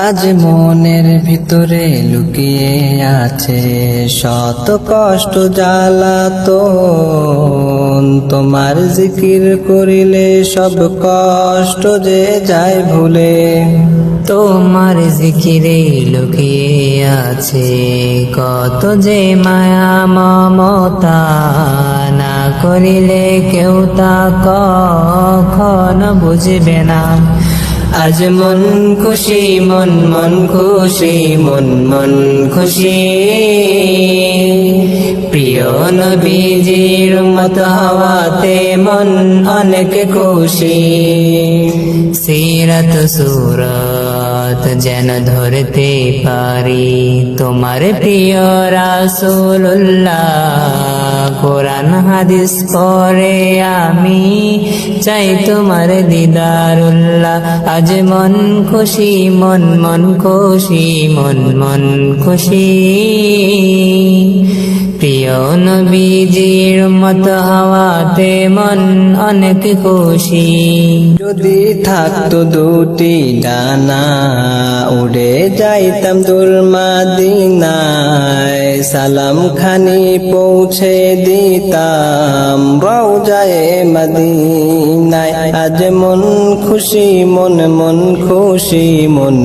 আজ মনের ভিতরে লুকিয়ে আছে শত কষ্ট জ্বালাতন, তোমার জিকির করিলে সব কষ্ট যে যায় ভুলে। তোমার জিকিরে লুকিয়ে আছে কত যে মায়া মমতা, না করিলে কেউ তা কখনো বুঝবে না। আজ মন খুশি, মন মন খুশি, মন মন খুশি, প্রিয় নবীজির উম্মত হওয়াতে মন অনেক খুশি। সিরাত সুরত যেন ধরতে পারি তোমার প্রিয় রাসূলুল্লাহ, কোরআন হাদিস পড়ে আমি চাই তোমার দিদারুল্লাহ। আজ মন খুশি, মন মন খুশি, মন মন খুশি, প্রিয় নবীজির উম্মত হওয়াতে মন অনেক খুশি। যদি থাকতো দুটি ডানা উড়ে যাইতাম দূর মদিনায়, সালাম খানি পৌঁছে দিতাম রওজায়ে মদিনায়। আজ মন খুশি, মন মন খুশি, মন